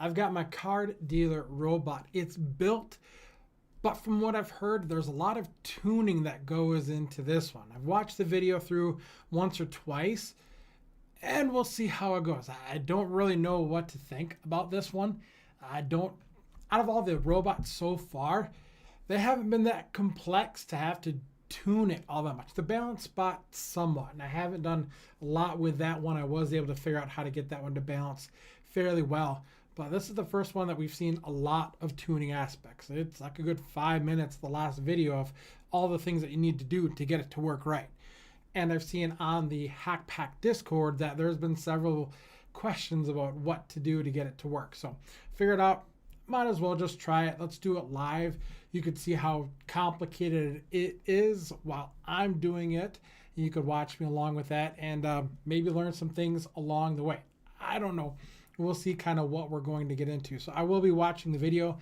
I've got my card dealer robot. It's built, but from what I've heard, there's a lot of tuning that goes into this one. I've watched the video through once or twice, and we'll see how it goes. I don't really know what to think about this one. Out of all the robots so far, they haven't been that complex to have to tune it all that much. The balance spot somewhat, and I haven't done a lot with that one. I was able to figure out how to get that one to balance fairly well. But this is the first one that we've seen a lot of tuning aspects. It's like a good 5 minutes, the last video, of all the things that you need to do to get it to work right. And I've seen on the Hack Pack Discord that there's been several questions about what to do to get it to work. So figured out, might as well just try it. Let's do it live. You could see how complicated it is while I'm doing it. You could watch me along with that and maybe learn some things along the way. I don't know. We'll see kind of what we're going to get into. So I will be watching the video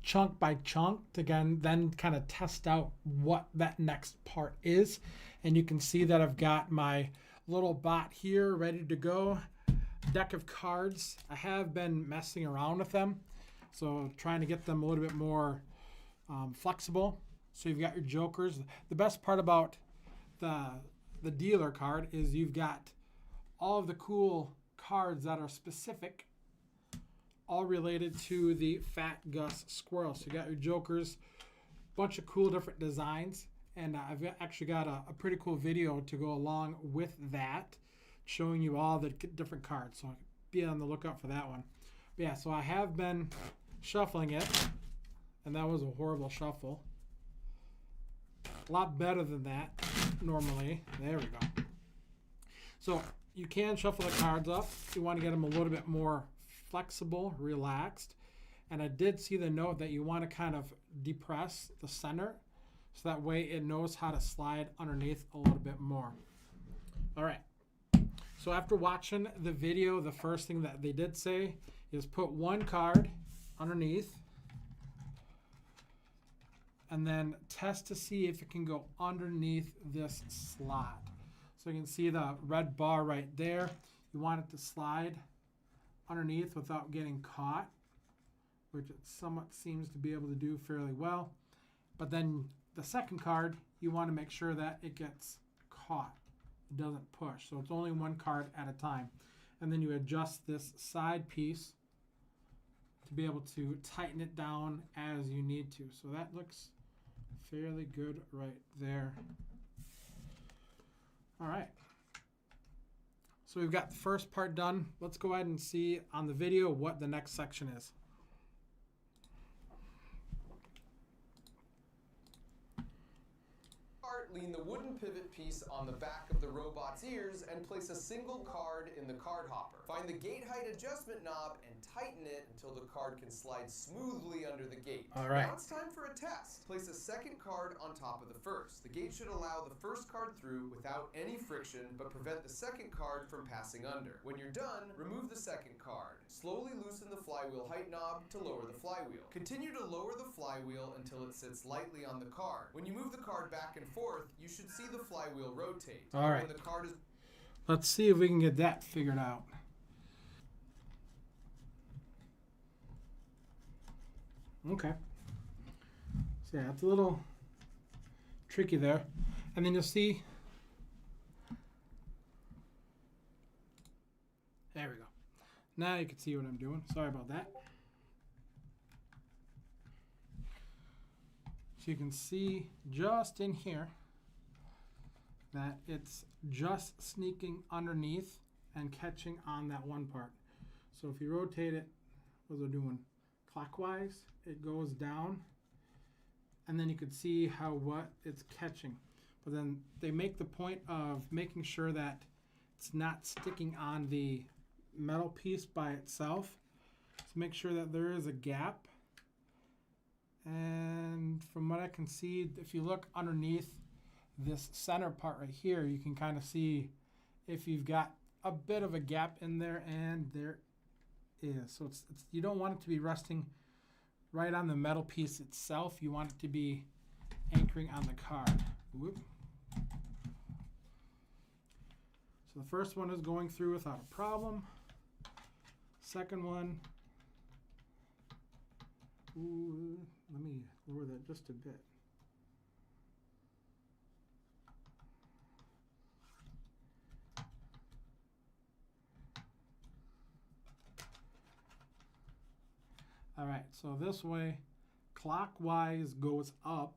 chunk by chunk to then kind of test out what that next part is. And you can see that I've got my little bot here ready to go. Deck of cards. I have been messing around with them, so trying to get them a little bit more flexible. So you've got your jokers. The best part about the dealer card is you've got all of the cool cards that are specific, all related to the Fat Gus Squirrel. So you got your jokers, bunch of cool different designs, and I've actually got a pretty cool video to go along with that, showing you all the different cards. So be on the lookout for that one. But yeah, so I have been shuffling it, and that was a horrible shuffle. A lot better than that normally. There we go. So you can shuffle the cards up if you want to get them a little bit more flexible, relaxed. And I did see the note that you want to kind of depress the center so that way it knows how to slide underneath a little bit more. All right. So after watching the video, the first thing that they did say is put one card underneath and then test to see if it can go underneath this slot. So you can see the red bar right there. You want it to slide underneath without getting caught, which it somewhat seems to be able to do fairly well. But then the second card, you want to make sure that it gets caught. It doesn't push. So it's only one card at a time. And then you adjust this side piece to be able to tighten it down as you need to. So that looks fairly good right there. All right. So we've got the first part done. Let's go ahead and see on the video what the next section is. Lean the wooden pivot piece on the back of the robot's ears and place a single card in the card hopper. Find the gate height adjustment knob and tighten it until the card can slide smoothly under the gate. All right. Now it's time for a test. Place a second card on top of the first. The gate should allow the first card through without any friction, but prevent the second card from passing under. When you're done, remove the second card. Slowly loosen the flywheel height knob to lower the flywheel. Continue to lower the flywheel until it sits lightly on the card. When you move the card back and forth, you should see the flywheel rotate. All right. When the card is... Let's see if we can get that figured out. Okay. So yeah, it's a little tricky there. And then you'll see. There we go. Now you can see what I'm doing. Sorry about that. So you can see just in here that it's just sneaking underneath and catching on that one part. So if you rotate it, what we're doing clockwise, it goes down, and then you could see what it's catching. But then they make the point of making sure that it's not sticking on the metal piece by itself. So make sure that there is a gap. And from what I can see, if you look underneath this center part right here, you can kind of see if you've got a bit of a gap in there, and there is. So it's you don't want it to be resting right on the metal piece itself. You want it to be anchoring on the card. Whoop. So the first one is going through without a problem. Second one, Ooh, let me lower that just a bit. All right, so this way, clockwise goes up,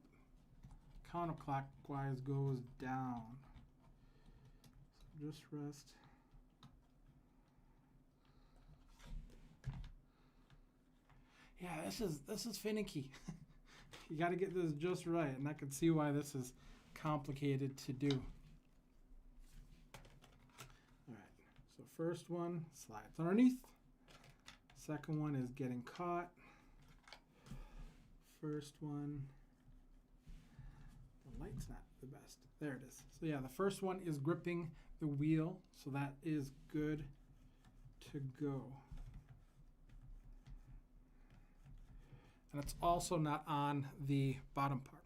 counterclockwise goes down. So just rest. Yeah, this is finicky. You got to get this just right, and I can see why this is complicated to do. All right, so first one slides underneath. Second one is getting caught. First one, the light's not the best. There it is. So yeah, the first one is gripping the wheel, so that is good to go. And it's also not on the bottom part.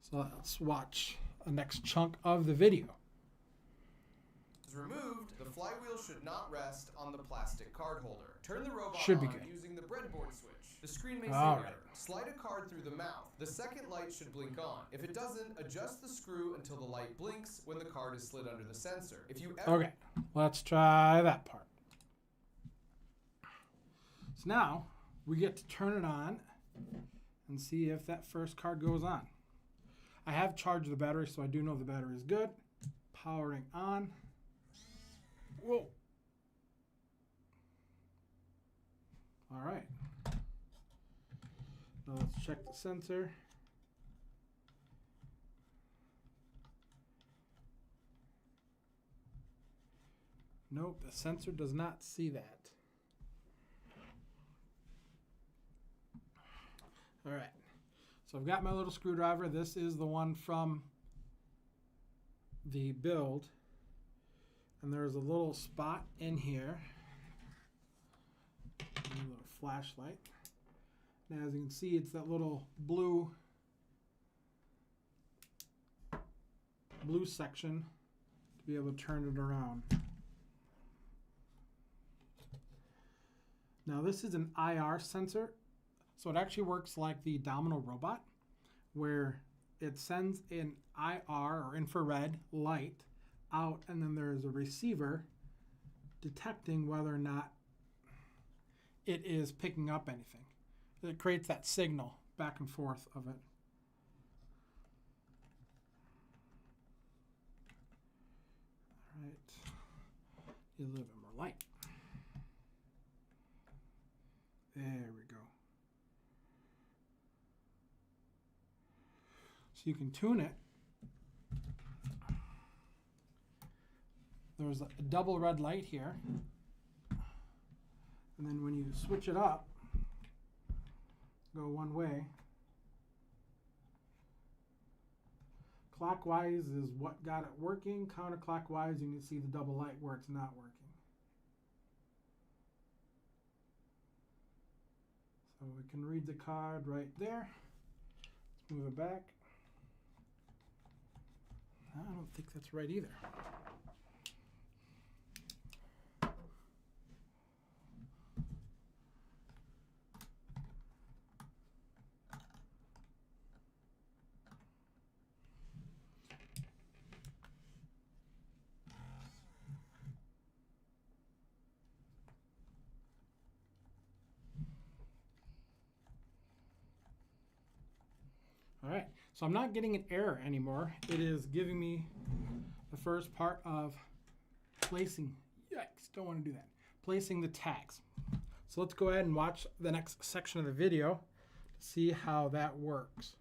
So let's watch the next chunk of the video. Is removed, the flywheel should not rest on the plastic card holder. Turn the robot Should be on good. using the breadboard switch. The screen may say All error. right. Slide a card through the mouth. The second light should blink on. If it doesn't, adjust the screw until the light blinks when the card is slid under the sensor. If you ever Okay, let's try that part. So now we get to turn it on and see if that first card goes on. I have charged the battery, so I do know the battery is good. Powering on. Whoa. All right. Now let's check the sensor. Nope, the sensor does not see that. All right, so I've got my little screwdriver. This is the one from the build. And there's a little spot in here. A little flashlight. Now as you can see, it's that little blue section to be able to turn it around. Now this is an IR sensor. So it actually works like the Domino robot, where it sends an IR or infrared light out, and then there's a receiver detecting whether or not it is picking up anything. It creates that signal back and forth of it. All right, need a little bit more light. There we go. So you can tune it. There's a double red light here. And then when you switch it up, go one way. Clockwise is what got it working. Counterclockwise, you can see the double light where it's not working. So we can read the card right there. Let's move it back. I don't think that's right either. All right, so I'm not getting an error anymore. It is giving me the first part of placing, yikes, don't want to do that, placing the tags. So let's go ahead and watch the next section of the video to see how that works.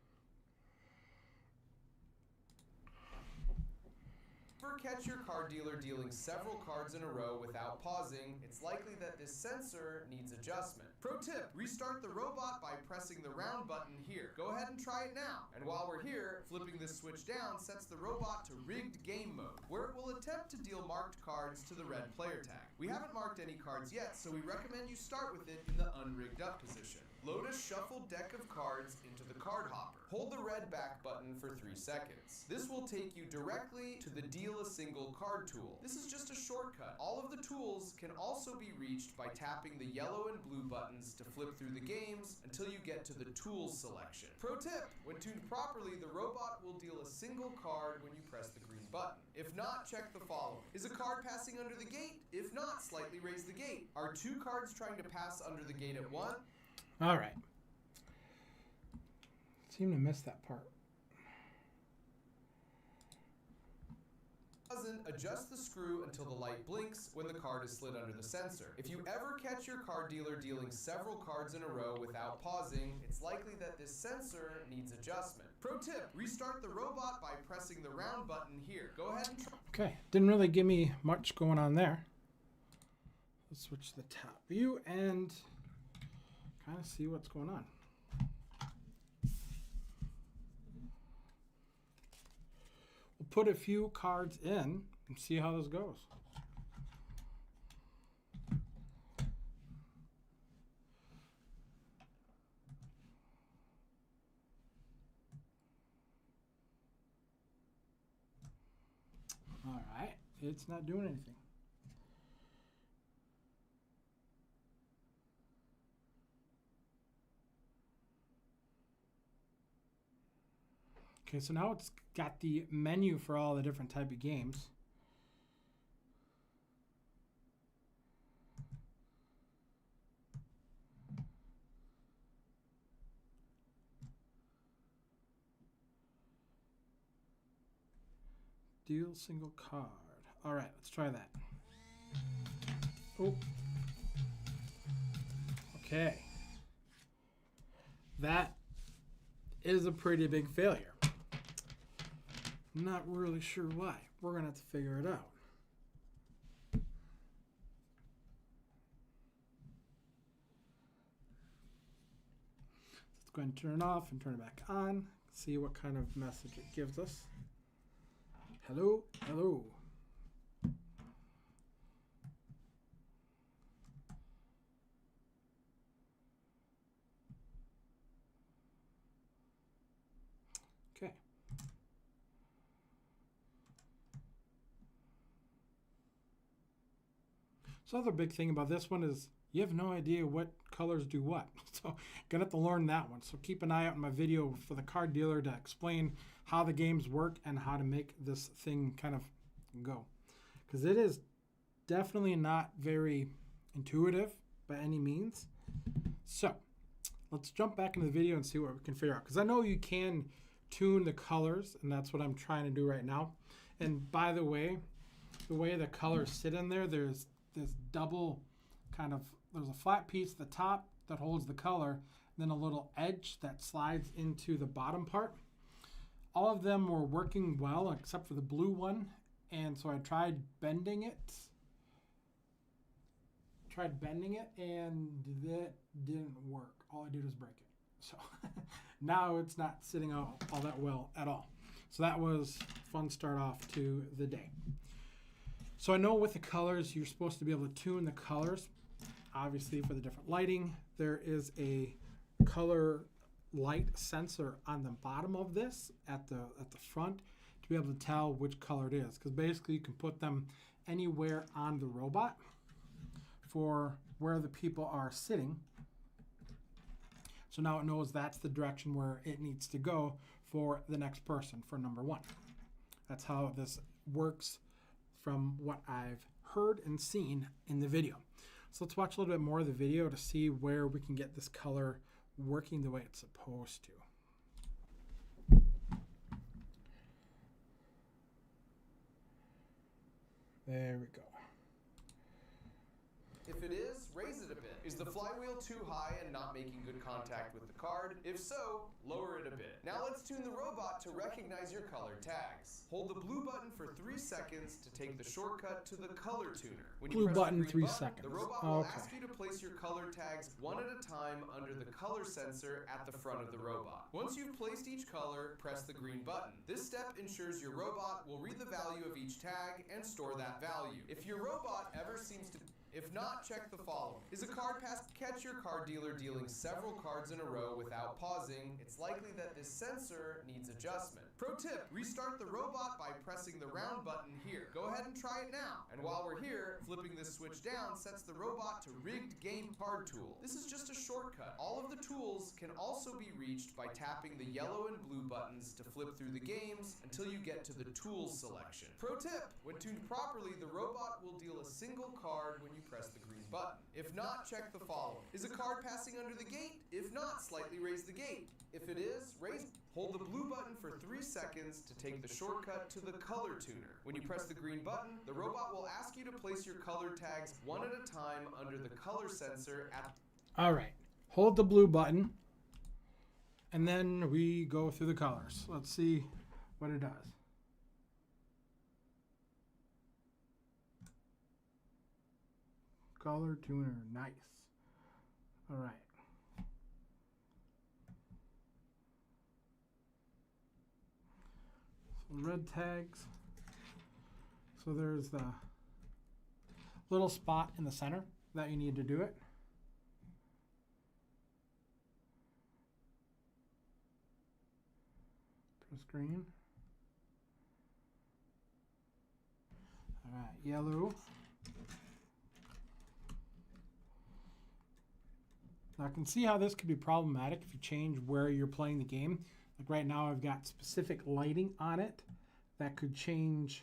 catch your card dealer dealing several cards in a row without pausing, it's likely that this sensor needs adjustment. Pro tip, restart the robot by pressing the round button here. Go ahead and try it now. And while we're here, flipping this switch down sets the robot to rigged game mode, where it will attempt to deal marked cards to the red player tag. We haven't marked any cards yet, so we recommend you start with it in the unrigged up position. Load a shuffled deck of cards into the card hopper. Hold the red back button for 3 seconds. This will take you directly to the Deal a Single Card tool. This is just a shortcut. All of the tools can also be reached by tapping the yellow and blue buttons to flip through the games until you get to the Tools selection. Pro tip, when tuned properly, the robot will deal a single card when you press the green button. If not, check the following. Is a card passing under the gate? If not, slightly raise the gate. Are 2 cards trying to pass under the gate at once? All right. Seem to miss that part. Doesn't adjust the screw until the light blinks when the card is slid under the sensor. If you ever catch your card dealer dealing several cards in a row without pausing, it's likely that this sensor needs adjustment. Pro tip, restart the robot by pressing the round button here. Go ahead and try. Okay, didn't really give me much going on there. Let's switch to the top view and kind of see what's going on. We'll put a few cards in and see how this goes. All right, it's not doing anything. Okay, so now it's got the menu for all the different type of games. Deal single card. All right, let's try that. Oh. Okay. That is a pretty big failure. Not really sure why. We're going to have to figure it out. Let's go ahead and turn it off and turn it back on. See what kind of message it gives us. Hello, hello. Okay. So the other big thing about this one is you have no idea what colors do what. So gonna have to learn that one. So keep an eye out in my video for the card dealer to explain how the games work and how to make this thing kind of go. Because it is definitely not very intuitive by any means. So let's jump back into the video and see what we can figure out. Because I know you can tune the colors, and that's what I'm trying to do right now. And by the way the colors sit in there, there's this double kind of, there's a flat piece at the top that holds the color, then a little edge that slides into the bottom part. All of them were working well except for the blue one, and so I tried bending it and that didn't work. All I did was break it. So now it's not sitting all that well at all. So that was a fun start off to the day. So I know with the colors, you're supposed to be able to tune the colors. Obviously for the different lighting, there is a color light sensor on the bottom of this at the front to be able to tell which color it is. Because basically you can put them anywhere on the robot for where the people are sitting. So now it knows that's the direction where it needs to go for the next person, for number 1. That's how this works from what I've heard and seen in the video. So let's watch a little bit more of the video to see where we can get this color working the way it's supposed to. There we go. If it is, raise it a bit. Is the flywheel too high and not making good contact with the card? If so, lower it a bit. Now let's tune the robot to recognize your color tags. Hold the blue button for 3 seconds to take the shortcut to the color tuner. When you Blue press button, the green 3 button, seconds. The robot will ask you to place your color tags one at a time under the color sensor at the front of the robot. Once you've placed each color, press the green button. This step ensures your robot will read the value of each tag and store that value. If your robot ever seems to If not, check the following. Is a card pass catch your card dealer dealing several cards in a row without pausing? It's likely that this sensor needs adjustment. Pro tip, restart the robot by pressing the round button here. Go ahead and try it now. And while we're here, flipping this switch down sets the robot to rigged game card tool. This is just a shortcut. All of the tools can also be reached by tapping the yellow and blue buttons to flip through the games until you get to the tools selection. Pro tip, when tuned properly, the robot will deal a single card when you press the green button. If not, check the following. Is a card passing under the gate? If not, slightly raise the gate. If it is, hold the blue button for 3 seconds to take the shortcut to the color tuner. When you press the green button, the robot will ask you to place your color tags one at a time under the color sensor at... All right, hold the blue button, and then we go through the colors. Let's see what it does. Color tuner, nice. All right. Some red tags. So there's the little spot in the center that you need to do it. Press green. All right, yellow. Now I can see how this could be problematic if you change where you're playing the game. Like right now I've got specific lighting on it that could change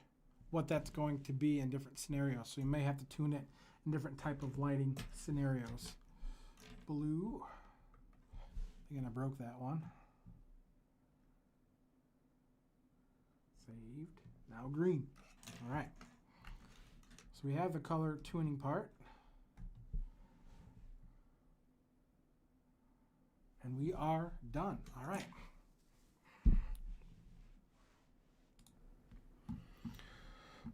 what that's going to be in different scenarios. So you may have to tune it in different type of lighting scenarios. Blue. Again, I broke that one. Saved. Now green. All right. So we have the color tuning part. And we are done. All right.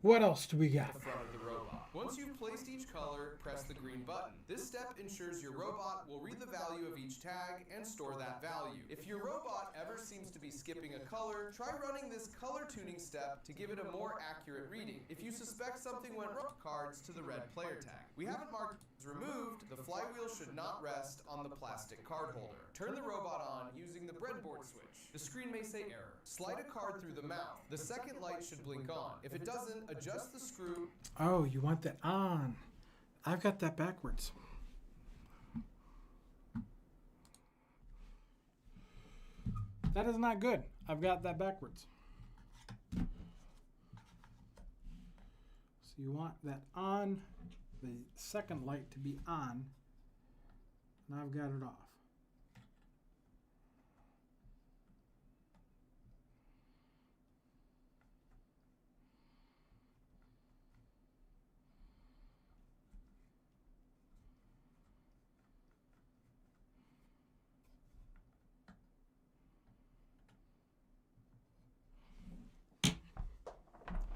What else do we got? The front of the robot. Once you've placed each color, press the green button. This step ensures your robot will read the value of each tag and store that value. If your robot ever seems to be skipping a color, try running this color tuning step to give it a more accurate reading. If you suspect something went wrong, cards to the red player tag. We haven't marked as removed. The flywheel should not rest on the plastic card holder. Turn the robot on using the breadboard switch. The screen may say error. Slide a card through the mouth. The second light should blink on. If it doesn't, adjust the screw. Oh, you want that on. I've got that backwards. That is not good. I've got that backwards. So you want that on, the second light to be on, and I've got it off.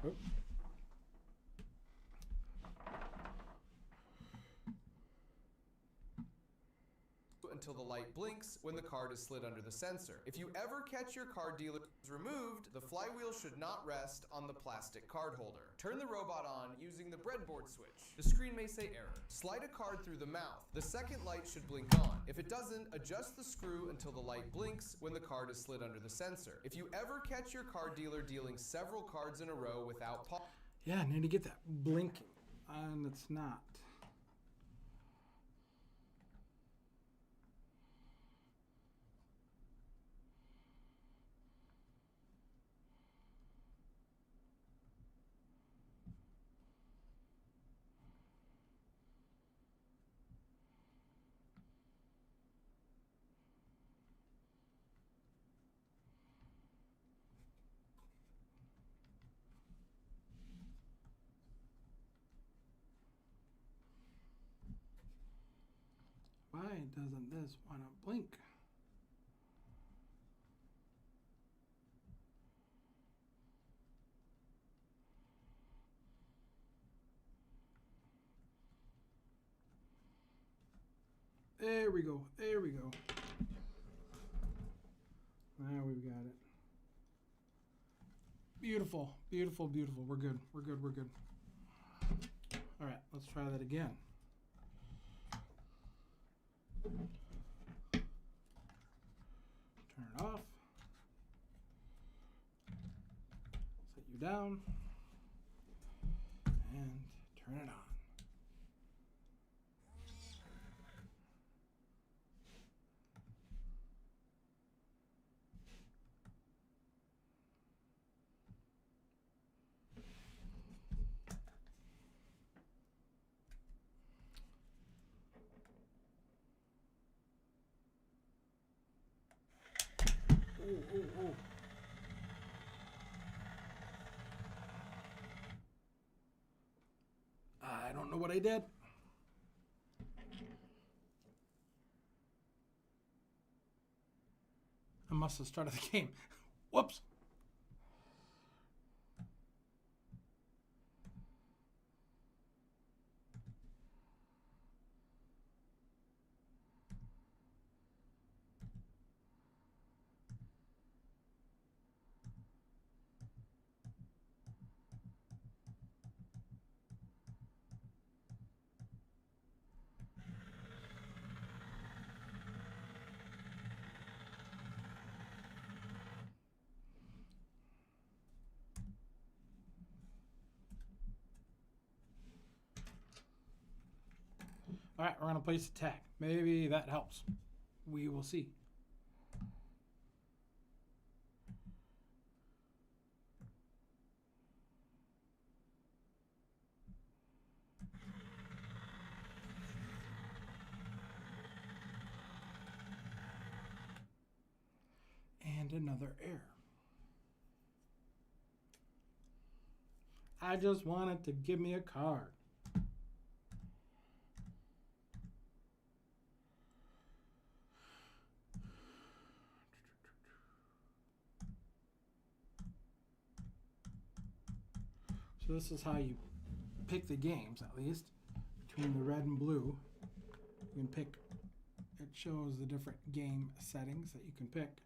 Oop. Until the light blinks when the card is slid under the sensor. If you ever catch your card dealer is removed, the flywheel should not rest on the plastic card holder. Turn the robot on using the breadboard switch. The screen may say error. Slide a card through the mouth. The second light should blink on. If it doesn't, adjust the screw until the light blinks when the card is slid under the sensor. If you ever catch your card dealer dealing several cards in a row without pause. Yeah, I need to get that blinking, and it's not. Why doesn't this want to blink? There we go. There we go. Now we've got it. Beautiful, beautiful, beautiful. We're good. We're good. We're good. All right, let's try that again. Turn it off. Set you down. And turn it on. Oh. I don't know what I did. I must have started the game. Whoops. All right, we're going to place a tag. Maybe that helps. We will see. And another error. I just wanted to give me a card. So this is how you pick the games, at least, between the red and blue. You can pick, it shows the different game settings that you can pick.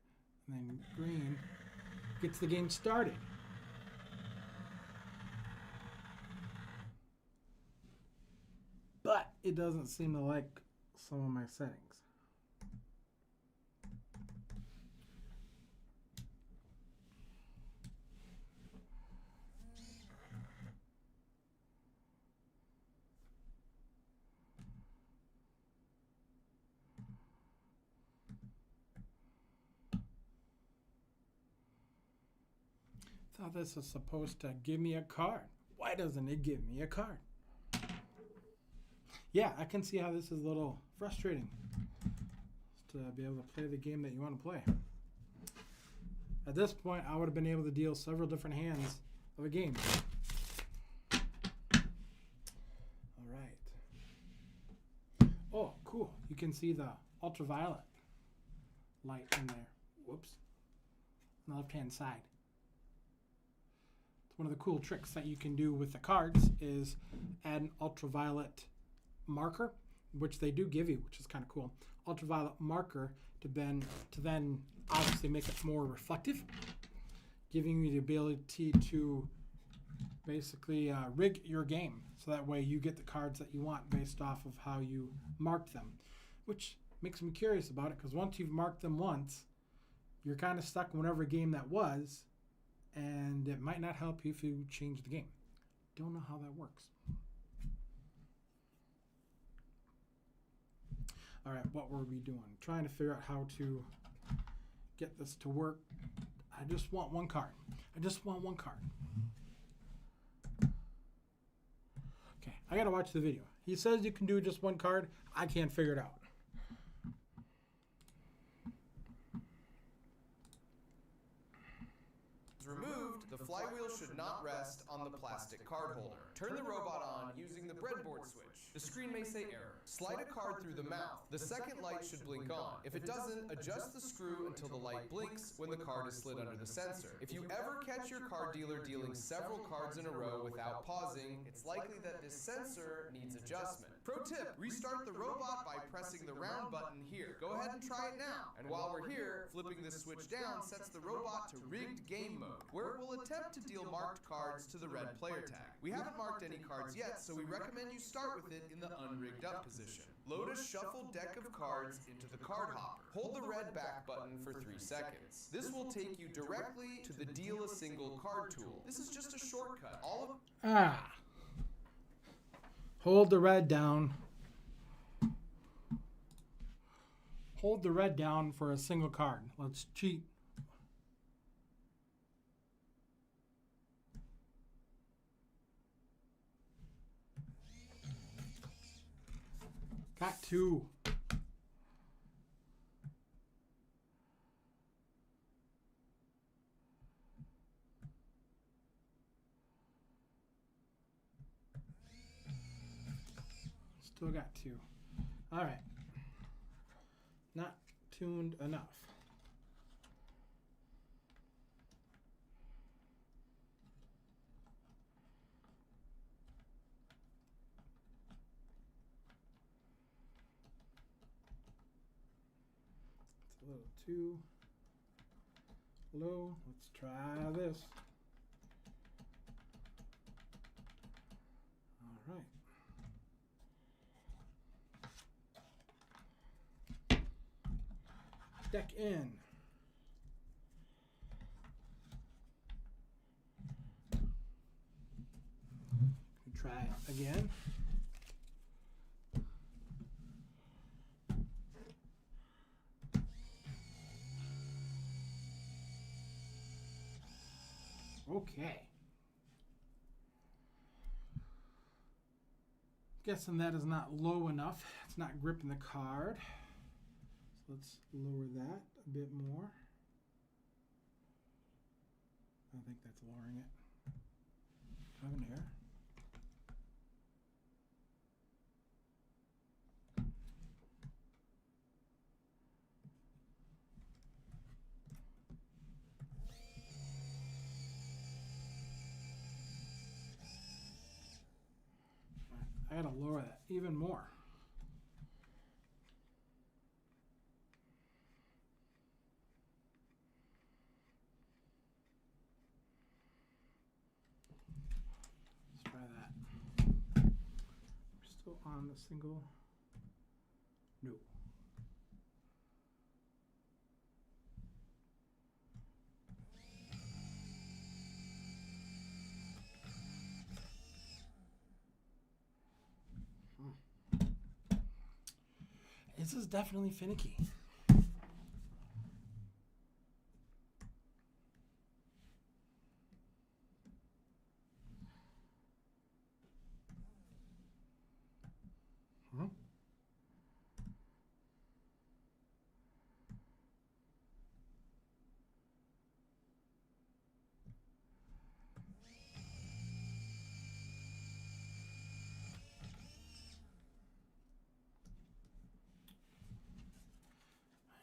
And then green gets the game started. But it doesn't seem to like some of my settings. Thought this was supposed to give me a card. Why doesn't it give me a card? Yeah, I can see how this is a little frustrating to be able to play the game that you want to play. At this point, I would have been able to deal several different hands of a game. All right. Oh, cool. You can see the ultraviolet light in there. Whoops. On the left-hand side. One of the cool tricks that you can do with the cards is add an ultraviolet marker, which they do give you, which is kind of cool. Ultraviolet marker to then obviously make it more reflective, giving you the ability to basically rig your game, so that way you get the cards that you want based off of how you marked them, which makes me curious about it, because once you've marked them once, you're kind of stuck in whatever game that was, and it might not help you if you change the game. Don't know how that works. All right, what were we doing? Trying to figure out how to get this to work. I just want one card. I just want one card. Okay, I gotta watch the video. He says you can do just one card. I can't figure it out. Removed, the flywheel should not rest on the plastic card holder. Turn the robot on using the breadboard switch. The screen may say error. Slide a card through the mouth. The second light should blink on. If it doesn't, adjust the screw until the light blinks when the card is slid under the sensor. If you ever catch your card dealer dealing several cards in a row without pausing, it's likely that this sensor needs adjustment. Pro tip, restart the robot by pressing the round button here. Go ahead ahead and try it now. And while we're here, flipping this switch down sets the robot to rigged game mode, where it will attempt to deal marked cards to the red player tag. We haven't marked any cards yet, so we recommend you start with it in the unrigged up position. Load a shuffled deck of cards into the card hopper. Hold the red back button for 3 seconds. This will take you directly to the deal a single card tool. This is just a shortcut. Hold the red down. Hold the red down for a single card. Let's cheat. Got 2. Still got 2. All right. Not tuned enough. It's a little too low. Let's try this. All right. Deck in. Try it again. Okay. Guessing that is not low enough. It's not gripping the card. Let's lower that a bit more. I think that's lowering it. Do I have an error? I gotta lower that even more. On the single, no. This is definitely finicky.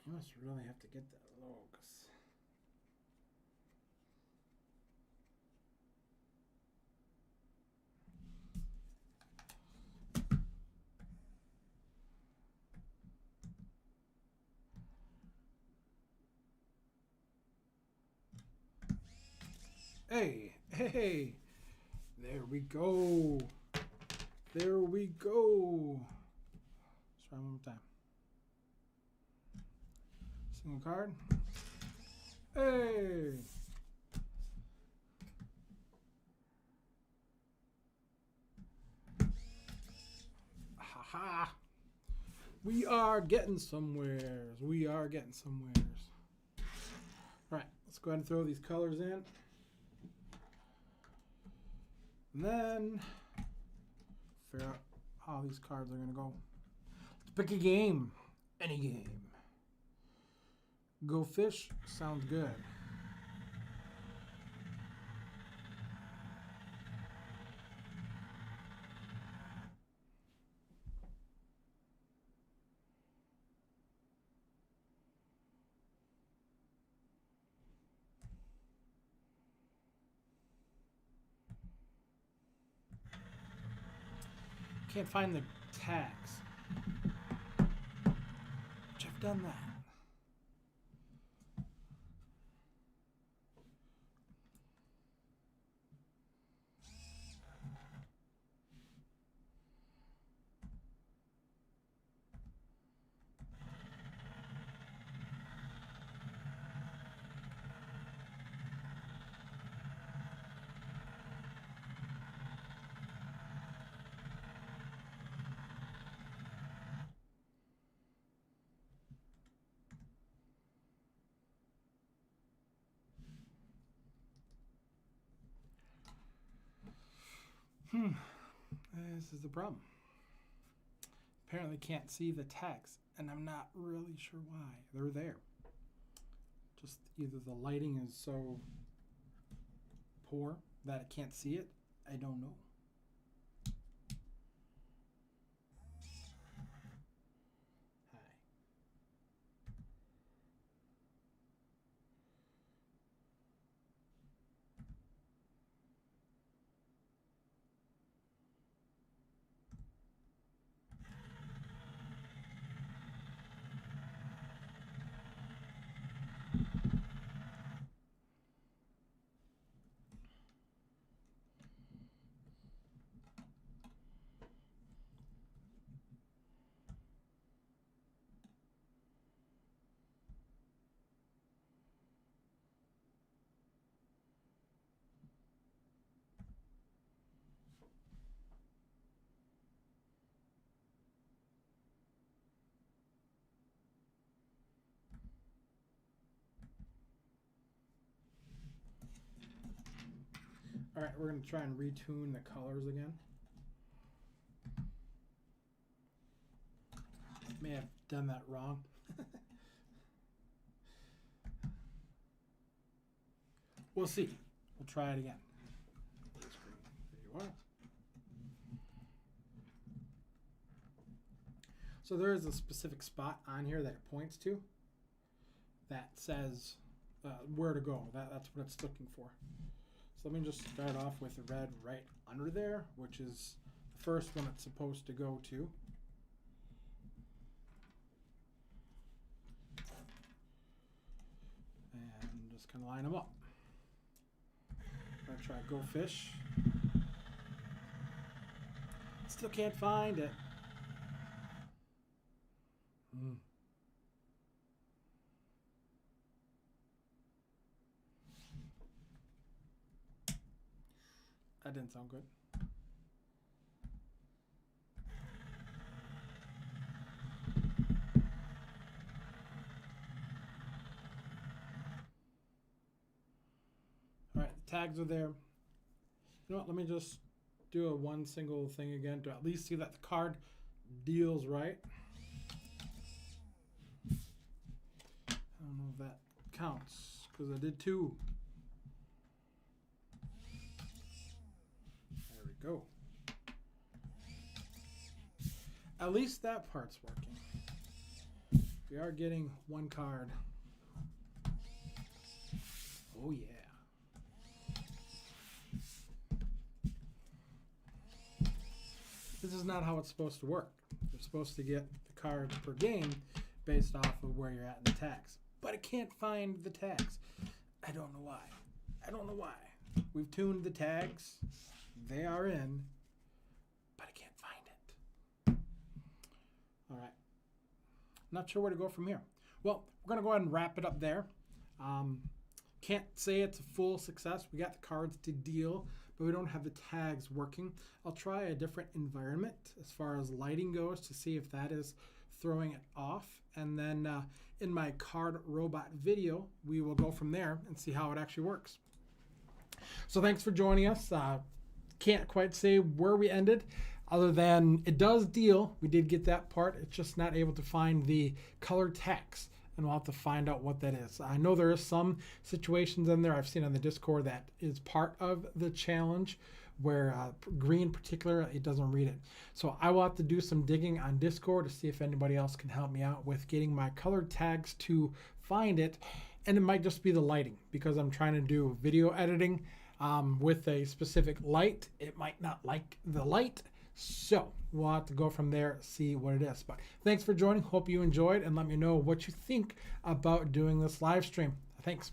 You must really have to get that low, 'cause hey, there we go. There we go. Let's try one more time. Single card. Hey! Ha! We are getting somewheres. We are getting somewheres. All right, let's go ahead and throw these colors in. And then figure out how these cards are going to go. Let's pick a game. Any game. Go fish sounds good. Can't find the tags, which I have done that. This is the problem. Apparently can't see the tags, and I'm not really sure why. They're there. Just either the lighting is so poor that I can't see it. I don't know. Hi. All right, we're going to try and retune the colors again. May have done that wrong. We'll see. We'll try it again. There you are. So there is a specific spot on here that it points to that says where to go. That's what it's looking for. So let me just start off with the red right under there, which is the first one it's supposed to go to. And just kind of line them up. I'm going to try Go Fish. Still can't find it. That didn't sound good. All right, the tags are there. You know what? Let me just do one single thing again to at least see that the card deals right. I don't know if that counts because I did two. Go. At least that part's working. We are getting one card. Oh yeah. This is not how it's supposed to work. You're supposed to get the cards per game based off of where you're at in the tags. But I can't find the tags. I don't know why. I don't know why. We've tuned the tags. They are in, but I can't find it. All right. Not sure where to go from here. Well, we're going to go ahead and wrap it up there. Can't say it's a full success. We got the cards to deal, but we don't have the tags working. I'll try a different environment as far as lighting goes to see if that is throwing it off. And then in my card robot video, we will go from there and see how it actually works. So thanks for joining us. Can't quite say where we ended other than it does deal. We did get that part. It's just not able to find the color text, and we'll have to find out what that is. I know there is some situations in there I've seen on the Discord that is part of the challenge where green in particular, it doesn't read it. So I will have to do some digging on Discord to see if anybody else can help me out with getting my color tags to find it. And it might just be the lighting because I'm trying to do video editing with a specific light. It might not like the light, So we'll have to go from there, see what it is. But thanks for joining. Hope you enjoyed, and let me know what you think about doing this live stream. Thanks.